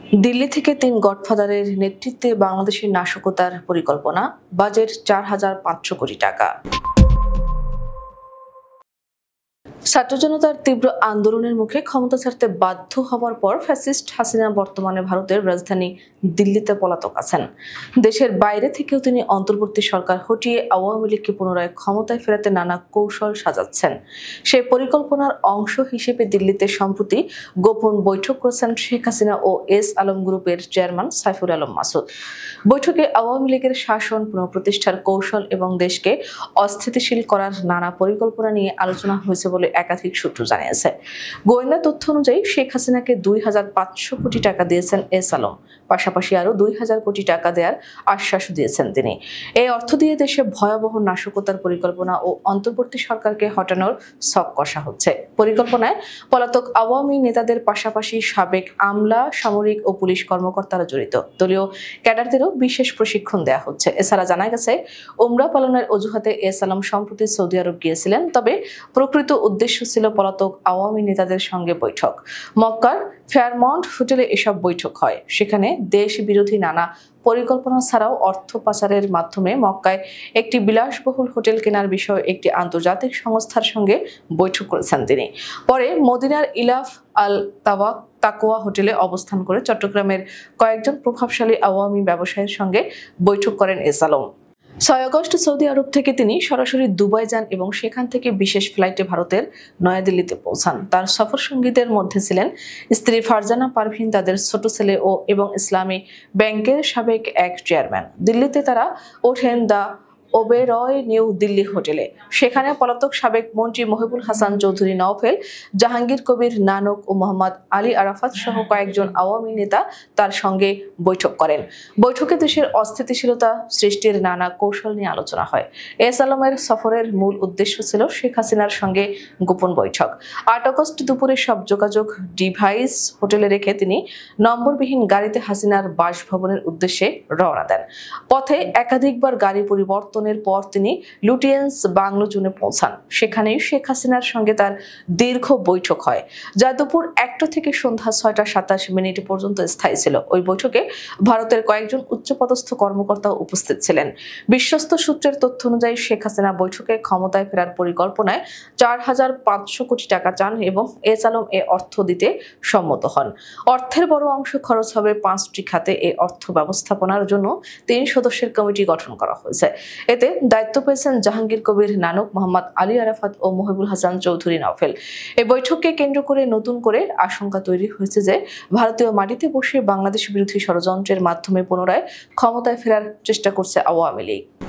দিল্লি থেকে ৩ গডফাদারের নেতৃত্বে বাংলাদেশের নাশকতার পরিকল্পনা, বাজেট ৪,৫০০ কোটি টাকা। ছাত্র জনতার তীব্র আন্দোলনের মুখে ক্ষমতা ছাড়তে বাধ্য হওয়ার পর ফ্যাসিস্ট হাসিনা বর্তমানে ভারতের রাজধানী দিল্লিতে পলাতক আছেন। দেশের বাইরে থেকেও তিনি অন্তর্বর্তী সরকার হটিয়ে আওয়ামী লীগকে পুনরায় ক্ষমতায় ফেরাতে নানা কৌশল সাজাচ্ছেন। সেই পরিকল্পনার অংশ হিসেবে দিল্লিতে সম্প্রতি গোপন বৈঠক করেছেন শেখ হাসিনা ও এস আলম গ্রুপের চেয়ারম্যান সাইফুল আলম মাসুদ। বৈঠকে আওয়ামী লীগের শাসন পুনঃপ্রতিষ্ঠার কৌশল এবং দেশকে অস্থিতিশীল করার নানা পরিকল্পনা নিয়ে আলোচনা হয়েছে বলে একাধিক সূত্র জানিয়েছে। গোয়েন্দা তথ্য অনুযায়ী শেখ হাসিনাকে ২,৫০০ কোটি টাকা দিয়েছেন এস আলম, পাশাপাশি আরো ২,০০০ কোটি টাকা দেওয়ার আশ্বাস দিয়েছেন তিনি। এই অর্থ দিয়ে দেশে ভয়াবহ নাশকতার পরিকল্পনা ও অন্তর্বর্তী সরকারকে হটানোর ছক কষা হচ্ছে। পরিকল্পনায় পলাতক আওয়ামী নেতাদের পাশাপাশি সাবেক আমলা, সামরিক ও পুলিশ কর্মকর্তারা জড়িত। দলীয় ক্যাডারদেরও বিশেষ প্রশিক্ষণ দেওয়া হচ্ছে। এছাড়া জানা গেছে, উমরা পালনের অজুহাতে এস আলম সম্প্রতি সৌদি আরব গিয়েছিলেন, তবে প্রকৃত উদ্দেশ্য ছিল পলাতক আওয়ামী নেতাদের সঙ্গে বৈঠক। মক্কার ফেয়ারমাউন্ট হোটেলে এসব বৈঠক হয়। সেখানে দেশ বিরোধী নানা পরিকল্পনা ছাড়াও অর্থ পাচারের মাধ্যমে মক্কায় একটি বিলাসবহুল হোটেল কেনার বিষয়ে একটি আন্তর্জাতিক সংস্থার সঙ্গে বৈঠক করেছেন তিনি। পরে মদিনার ইলাফ আল তাকওয়া হোটেলে অবস্থান করে চট্টগ্রামের কয়েকজন প্রভাবশালী আওয়ামী ব্যবসায়ীর সঙ্গে বৈঠক করেন এস আলম। ৬ আগস্ট সৌদি আরব থেকে তিনি সরাসরি দুবাই যান এবং সেখান থেকে বিশেষ ফ্লাইটে ভারতের নয়াদিল্লিতে পৌঁছান। তার সফর সঙ্গীদের মধ্যে ছিলেন স্ত্রী ফারজানা পারভিন, তাদের ছোট ছেলে এবং ইসলামী ব্যাংকের সাবেক এক চেয়ারম্যান। দিল্লিতে তারা ওঠেন দ্য ওবেরয় নিউ দিল্লি হোটেলে। সেখানে পলাতক সাবেক মন্ত্রী মহিবুল হাসান চৌধুরী নওফেল, জাহাঙ্গীর কবির নানক ও মোহাম্মদ আলী আরাফাত সহ কয়েকজন আওয়ামী নেতা তার সঙ্গে বৈঠক করেন। বৈঠকে দেশের অস্থিতিশীলতা সৃষ্টির নানা কৌশল নিয়ে আলোচনা হয়। এস আলমের সফরের মূল উদ্দেশ্য ছিল শেখ হাসিনার সঙ্গে গোপন বৈঠক। ৮ আগস্ট দুপুরে সব যোগাযোগ ডিভাইস হোটেলে রেখে তিনি নম্বরবিহীন গাড়িতে হাসিনার বাসভবনের উদ্দেশ্যে রওনা দেন। পথে একাধিকবার গাড়ি পরিবর্তনের পর তিনি লুটিয়েন্স বাংলো জোনে পৌঁছান। সেখানেই শেখ হাসিনার সঙ্গে তার দীর্ঘ বৈঠক হয়, যা দুপুর ১টা থেকে সন্ধ্যা ৬টা ২৭ পর্যন্ত স্থায়ী ছিল। ওই বৈঠকে ভারতের কয়েকজন উচ্চপদস্থ কর্মকর্তা উপস্থিত ছিলেন। বিশ্বস্ত সূত্রের তথ্য অনুযায়ী শেখ হাসিনা বৈঠকে ক্ষমতায় ফেরার পরিকল্পনায় ৪,৫০০ কোটি টাকা চান এবং এস আলম এ অর্থ দিতে সম্মত হন। অর্থের বড় অংশ খরচ হবে ৫টি খাতে। এই অর্থ ব্যবস্থাপনার জন্য ৩ সদস্যের কমিটি গঠন করা হয়েছে। এতে দায়িত্ব পেয়েছেন জাহাঙ্গীর কবির নানক, মোহাম্মদ আলী আরাফাত ও মহিবুল হাসান চৌধুরী নওফেল। এই বৈঠককে কেন্দ্র করে নতুন করে আশঙ্কা তৈরি হয়েছে যে ভারতীয় মাটিতে বসে বাংলাদেশ বিরোধী ষড়যন্ত্রের মাধ্যমে পুনরায় ক্ষমতায় ফেরার চেষ্টা করছে আওয়ামী লীগ।